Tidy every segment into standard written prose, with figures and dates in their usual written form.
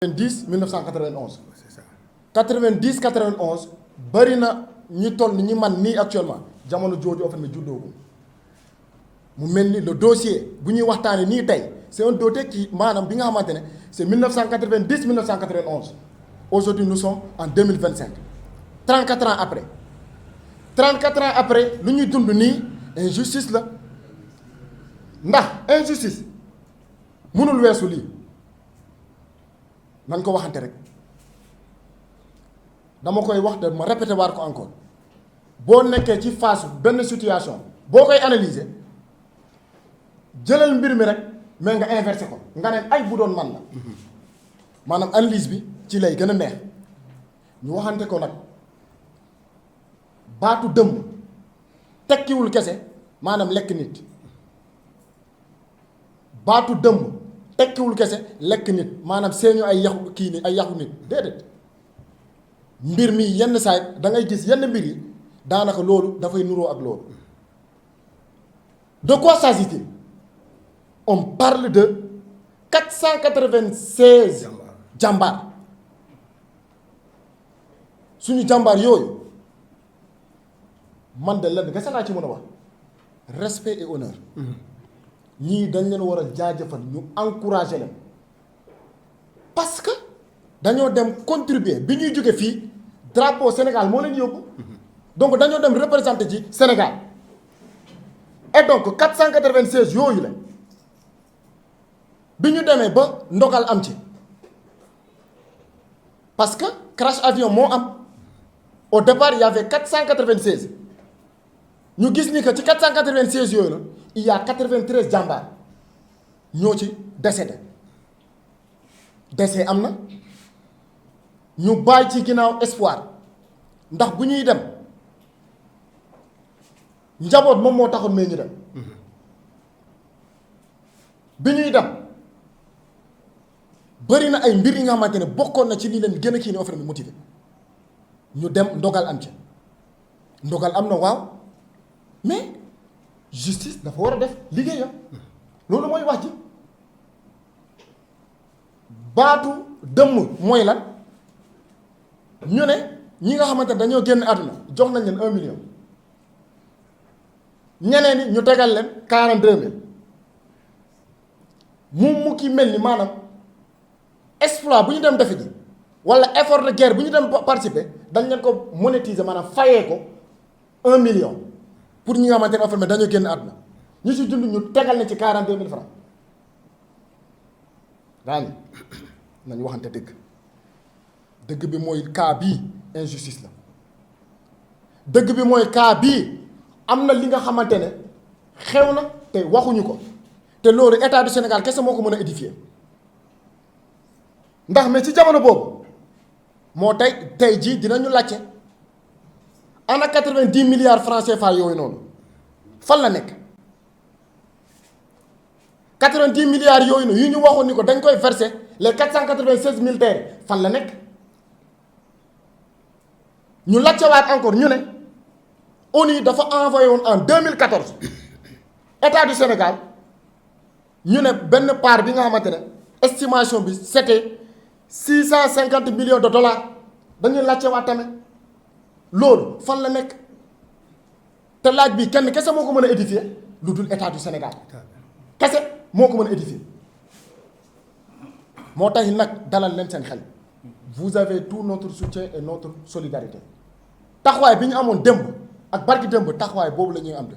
90 1991. C'est ça. 90 91 bari na ñu toll ñi man nii actuellement jamono jooju en fait mi juddoogu mu mel ni le dossier bu ñuy waxtaanee nii tey c'est un dossier qui maanaam bi nga xamante ne c'est 1990 1991 aujourd'hui nous sommes en 2025 34 ans après 34 ans après lu ñuy dund nii injustice la ndax injustice mënul weesu lii nañ ko waxante rek dama koy wax de ma répété waat ko encore boo nekkee ci phase benn situation boo koy analyser jëlal mbir mi rek mais nga inversé ko nga ne ay bu doon man la maanaam analyse bi ci lay gën a neex ñu waxante ko nag baatu dëmm tekkiwul kese maanaam lekk nit baatu dëmm tekkiwul kese lekk nit maanaam seeñu ay yaxu kii ni ay yaxu nit déedéet mbir mi yenn saay da ngay gis yenn mbir yi daanaka loolu dafay nuroo ak loolu de quoi s'agit-il? On parle de 496 jàmbaar suñu jàmbaar yooyu man de lenn kese laa ci mën a wax respect et honneur ñii dañ leen war a jaajëfal ñu encourager leen parce que dañoo dem contribuer bi ñuy jóge fii drapeau Sénégal moo leen yóbbu donc dañoo dem représenter ci Sénégal et donc 496 yooyu la bi ñu demee ba ndogal am ci parce que crash avion moo am au départ il y avait 496 ñu gis ni que ci 496 yooyu la il y a 93 jàmbaar ñoo ci décédé décès am na ñu bàyyi ci ginnaaw espoir ndax bu ñuy dem njaboot moom moo taxoon mais ñu dem bi ñuy dem bari na ay mbir yi nga xamante ne bokkoon na ci lii leen gën a kii ni offre bi motivé ñu dem ndogal am ci ndogal am na waaw mais justice dafa war a def liggéeyam loolu mooy wax ji baatu dëmm mooy lan ñu ne ñi nga xamante ne dañoo génn àdduna jox nañ leen 1 million ñeneen ñi ñu tegal leen 42 000 mu ki mel ni maanaam exploit bu ñu dem defe ji wala effort de guerre bu ñu dem participer dañ leen ko monétiser maanaam fayee ko 1 million pour ñi nga xamante ne en fait dañoo génn àdduna ñu si dund ñu tegal na ci 42 000 francs daa ni nañ waxante dëgg dëgg bi mooy cas bii injustice la dëgg bi mooy cas bii am na li nga xamante ne xew na te waxuñu ko te loolu état du Sénégal kese moo ko mën a édifier ndax mais ci jamono boobu moo tey jii dinañu laajte ana 90 milliards francs CFA yooyu noonu fan la nekk 90 milliards yooyu noonu yu ñu waxoon ni ko dañ koy verser les 496 militaires fan la nekk ñu laajtewaat encore ñu ne ONU dafa envoyé woon en 2014 état du Sénégal ñu ne benn part bi nga xamante ne estimation bi c'était 650 millions de dollars dañuy laajtewaat tamit loolu fan la nekk te laaj bi kenn kese moo ko mën a édifier lu dul état du Sénégal kese moo ko mën a édifier moo tax nag dalal leen seen xel vous avez tout notre soutien et notre solidarité taxawaay bi ñu amoon démb ak barki démb taxawaay boobu la ñuy am de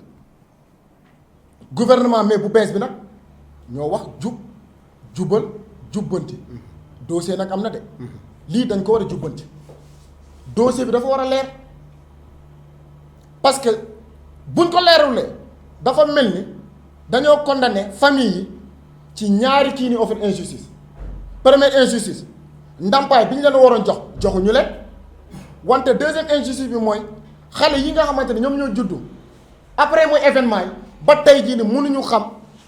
gouvernement mais bu bees bi nag ñoo wax jubal jubbanti dossier nag am na de lii dañ ko war a jubbanti dossier bi dafa war a leer parce que buñ ko leerulee dafa mel ni dañoo condamné famille yi ci ñaari kii ni offre injustice première injustice ndàmpaay bi ñu leen waroon jox joxuñu leen wante deuxième injustice bi mooy xale yi nga xamante ne ñoom ñoo juddu après mooy événement yi ba tey jii ni mënuñu xam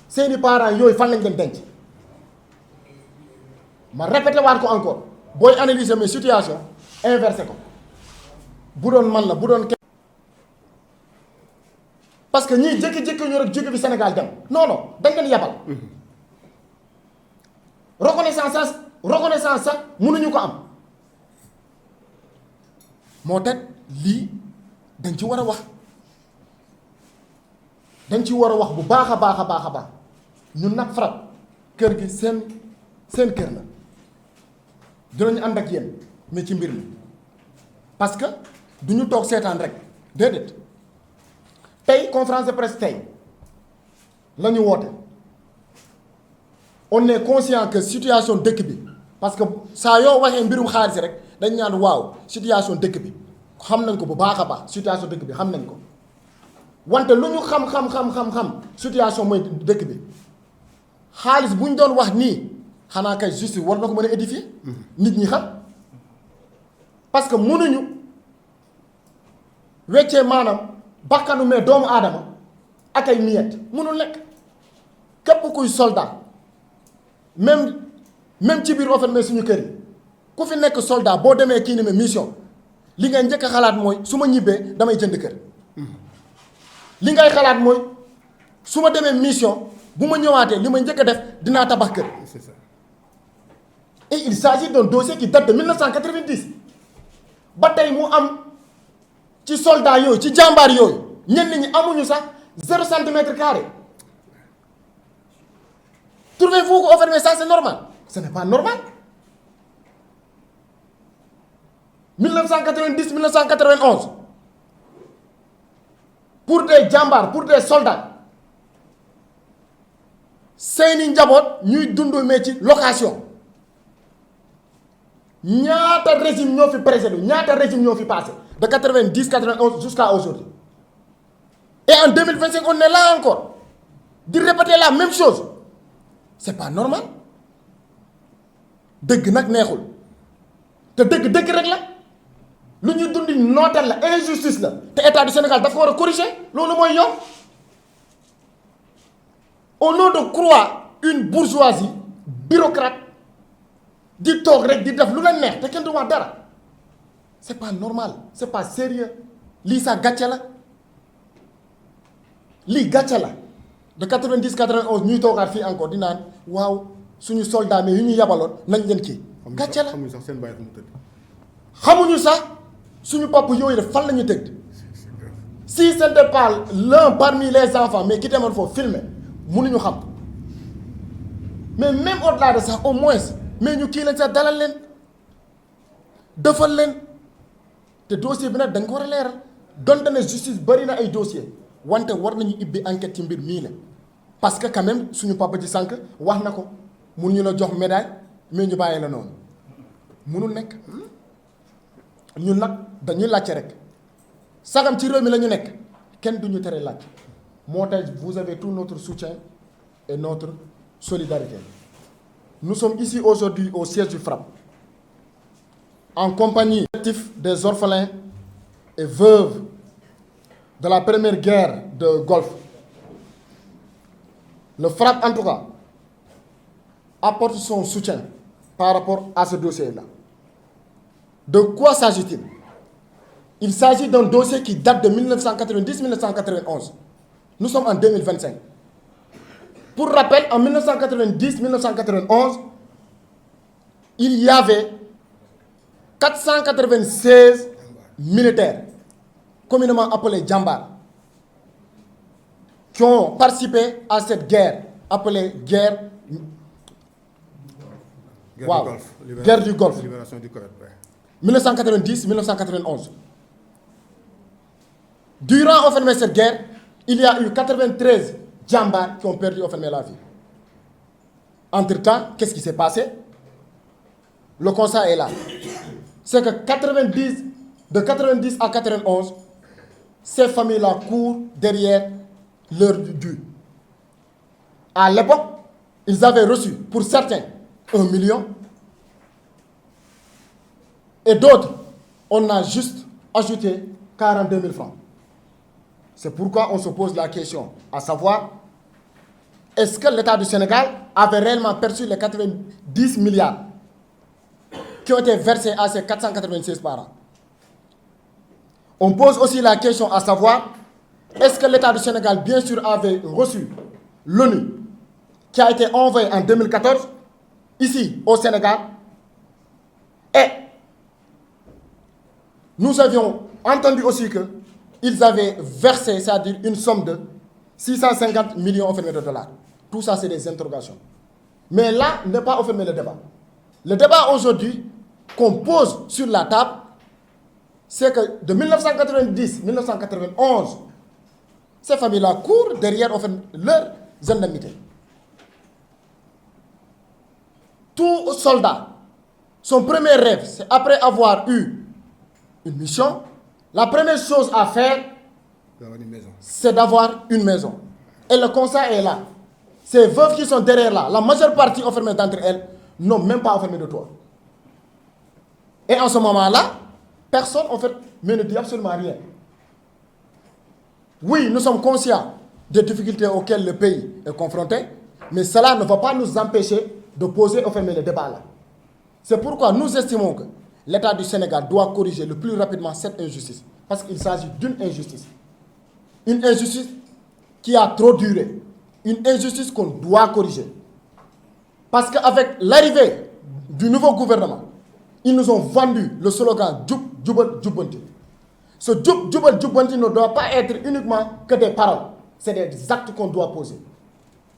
seeni parents yooyu fan lañ leen denc ma répété waat ko encore booy analyser mes situations inversé ko bu doon man la bu doon kenn parce que ñii jékki-jékki ñu rek jóge fi Sénégal dem non non dañ leen yabal reconnaissance reconnaissance sax mënuñu ko am moo tax lii dañ ci war a wax dañ ci war a wax bu baax a baax a baax a baax ñun nag FRAPP kër gi seen kër la dinañu ànd ak yéen mais ci mbir mi parce que du ñu toog seetaan rek déedéet tey conférence de presse tey la ñu woote on est conscient que situation dëkk bi parce que saa yoo waxee mbirum xaalis rek dañ ñaan waaw situation dëkk bi xam nañ ko bu baax a baax situation dëkk bi xam nañ ko wante lu ñu xam situation mooy dëkk bi xaalis bu ñu doon wax nii xanaa kay justice war na ko mën a édifier nit ñi xam parce que mënuñu weccee maanaam bakkanu mais doomu aadama ak ay miettes mënul nekk képp kuy soldat même ci biir offerme suñu kër yi ku fi nekk soldat boo demee kii ni ma mission li ngay njëkk a xalaat mooy su ma ñibbee damay jënd kër li ngay xalaat mooy su ma demee mission bu ma ñëwaatee li ma njëkk a def dinaa tabax kër. C'est ça. Et il s'agit d'un dossier qui date de 1990 ba tey mu am ci soldat yooyu ci jàmbaar yooyu ñenn ñi amuñu sax 0 centimètre carré trouvez-vous que offerme ça c'est normal? Ce n'est pas normal. 1990 1991 pour des jàmbaar pour des soldats seeni njaboot ñuy dund mais ci location ñaata régime ñoo fi précédé ñaata régime ñoo fi passé de 90 91 jusqu'à aujourd'hui et en 2025 on est là encore di répéter la même chose c'est pas normal dëgg nag neexul te dëgg rek la lu ñuy dundi nooteel la injustice la te état du Sénégal dafa war a corriger loolu mooy yoon au nom de croire une bourgeoisie bureaucrate di toog rek di def lu leen neex te kenn du wax dara c'est pas normal c'est pas sérieux lii sa gàcce la lii gàcce la de 90 91 ñuy toogaat fii encore di naan waaw suñu soldat mais yu ñu yabaloon nañ leen kii gàcce la xamuñu sax seen bàyyi fu mu tëdd xamuñu sax suñu papa yooyu def fan la ñu tëdd si ce n'était pas l'un parmi les enfants mais ki demoon foofu filmer mënuñu xam mais même au-delà de ça au moins mais ñu kii leen sax dalal leen defal leen te dossier bi nag dañ ko war a leeral donte ne justice bari na ay dossier wante war nañu ibbi enquête ci mbir mii la parce que quand même suñu papa ci sànq wax na ko mënuñu la jox médaille mais ñu bàyyi la noonu mënul nekk ñun nag dañuy laajte rek sagam ci réew mi la ñu nekk kenn duñu tere laaj moo tax vous avez tout notre soutien et notre solidarité. Nous sommes ici aujourd'hui au siège du FRAPP en compagnie des orphelins et veuves de la première guerre de Golfe. Le FRAPP en tout cas apporte son soutien par rapport à ce dossier-là. De quoi s'agit-il? Il s'agit d'un dossier qui date de 1990-1991. Nous sommes en 2025. Pour rappel, en 1990-1991, il y avait 496 militaires, communément appelés Djambar, qui ont participé à cette guerre, appelée guerre du Golfe. Libération du Koweït. 1990-1991. Durant cette guerre, il y a eu 93 Djambar qui ont perdu la vie. Entre-temps, qu'est-ce qui s'est passé? Le constat est là. C'est que de 90 à 91, ces familles-là courent derrière leur dû. À l'époque, ils avaient reçu, pour certains, 1 million. Et d'autres, on a juste ajouté 42 000 francs. C'est pourquoi on se pose la question, à savoir, est-ce que l'État du Sénégal avait réellement perçu les 90 milliards qui ont été versés à ces 496 parents? On pose aussi la question à savoir, est-ce que l'État du Sénégal, bien sûr, avait reçu l'ONU qui a été envoyé en 2014, ici au Sénégal, Et nous avions entendu aussi qu'ils avaient versé, c'est-à-dire une somme de 650 millions de dollars. Tout ça, c'est des interrogations. Mais là, n'est pas fermé le débat. Le débat aujourd'hui qu'on pose sur la table, c'est que de 1990-1991, ces familles-là courent derrière leurs indemnités. Tout soldat, son premier rêve, c'est après avoir eu une mission, la première chose à faire, c'est d'avoir une maison. Et le constat est là. Ces veuves qui sont derrière là, la majeure partie enfermées d'entre elles, n'ont même pas enfermé de toit. Et en ce moment-là, personne en fait ne dit absolument rien. Oui, nous sommes conscients des difficultés auxquelles le pays est confronté, mais cela ne va pas nous empêcher de poser le débat là. C'est pourquoi nous estimons que l'État du Sénégal doit corriger le plus rapidement cette injustice, parce qu'il s'agit d'une injustice. Une injustice qui a trop duré, une injustice qu'on doit corriger. Parce qu'avec l'arrivée du nouveau gouvernement, ils nous ont vendu le slogan Djoub, Djoubal, Djoubanti. Ce Djoub, Djoubal, Djoubanti ne doit pas être uniquement que des paroles, c'est des actes qu'on doit poser.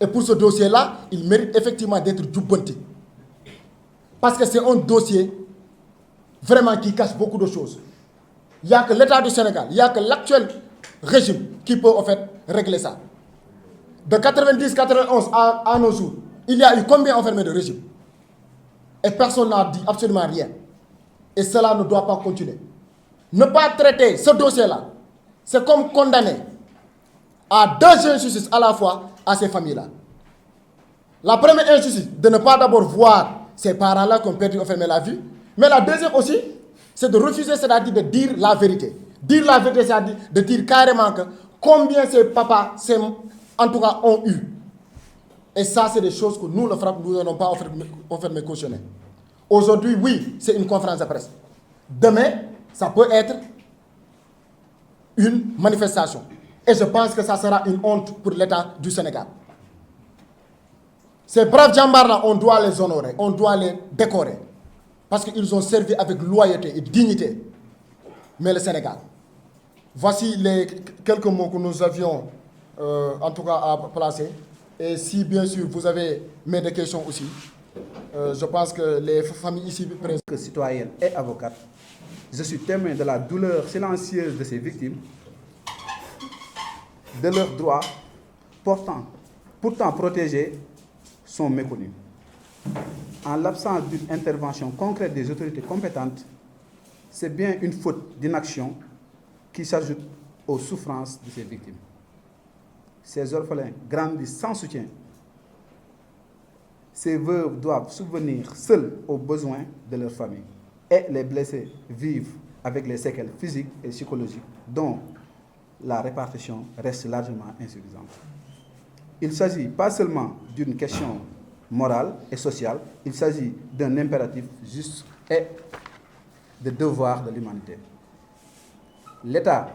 Et pour ce dossier-là, il mérite effectivement d'être Djoubanti. Parce que c'est un dossier vraiment qui cache beaucoup de choses. Il n'y a que l'État du Sénégal, il n'y a que l'actuel régime qui peut en fait régler ça. De 90-91 à nos jours, il y a eu combien enfermés de régime? Et personne n'a dit absolument rien. Et cela ne doit pas continuer. Ne pas traiter ce dossier-là, c'est comme condamner à deux injustices à la fois à ces familles-là. La première injustice, de ne pas d'abord voir ces parents-là qui ont perdu enfermé la vie. Mais la deuxième aussi, c'est de refuser, c'est-à-dire de dire la vérité. Dire la vérité, c'est-à-dire de dire carrément que combien ces papas, en tout cas, ont eu. Et ça, c'est des choses que nous, le FRAPP, nous n'avons pas enfermé cautionner. Aujourd'hui, oui, c'est une conférence de presse. Demain, ça peut être une manifestation. Et je pense que ça sera une honte pour l'État du Sénégal. Ces braves djambars-là, on doit les honorer, on doit les décorer. Parce qu'ils ont servi avec loyauté et dignité. Mais le Sénégal. Voici les quelques mots que nous avions, en tout cas, à placer. Et si, bien sûr, vous avez des questions aussi, je pense que les familles ici présentes... Que citoyenne et avocate, je suis témoin de la douleur silencieuse de ces victimes, de leurs droits, pourtant protégés, sont méconnus. En l'absence d'une intervention concrète des autorités compétentes, c'est bien une faute d'inaction qui s'ajoute aux souffrances de ces victimes. Ces orphelins grandissent sans soutien. Ces veuves doivent subvenir seules aux besoins de leur famille. Et les blessés vivent avec les séquelles physiques et psychologiques dont la répartition reste largement insuffisante. Il ne s'agit pas seulement d'une question morale et sociale, il s'agit d'un impératif juste et de devoir de l'humanité. L'État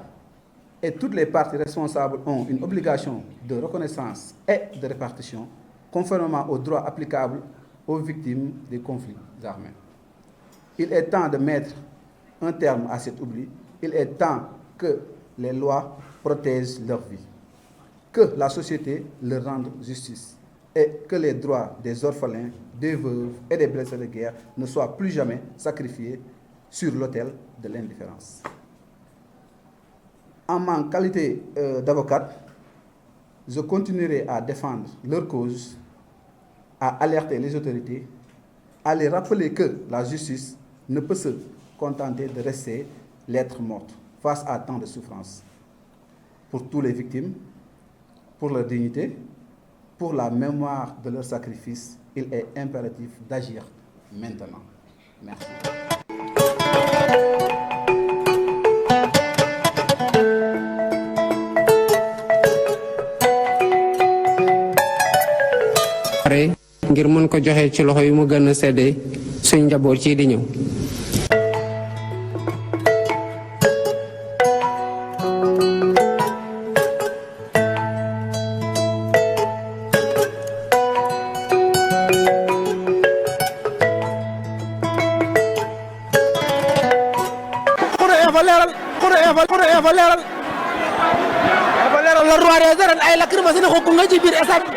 et toutes les parties responsables ont une obligation de reconnaissance et de répartition conformément aux droits applicables aux victimes des conflits armés. Il est temps de mettre un terme à cet oubli. Il est temps que les lois protègent leur vie, que la société leur rende justice et que les droits des orphelins, des veuves et des blessés de guerre ne soient plus jamais sacrifiés sur l'autel de l'indifférence. En ma qualité d'avocate, je continuerai à défendre leur cause, à alerter les autorités, à les rappeler que la justice ne peut se contenter de rester lettre morte face à tant de souffrances. Pour toutes les victimes, pour leur dignité, pour la mémoire de leur sacrifice, il est impératif d'agir maintenant. Merci. ngir mën ko joxe ci loxo yi mu gën a séddee suñ njaboot ci di ñëw. Kono info leeral la roi des arènes ay lacrymogène ko nga ci biir stade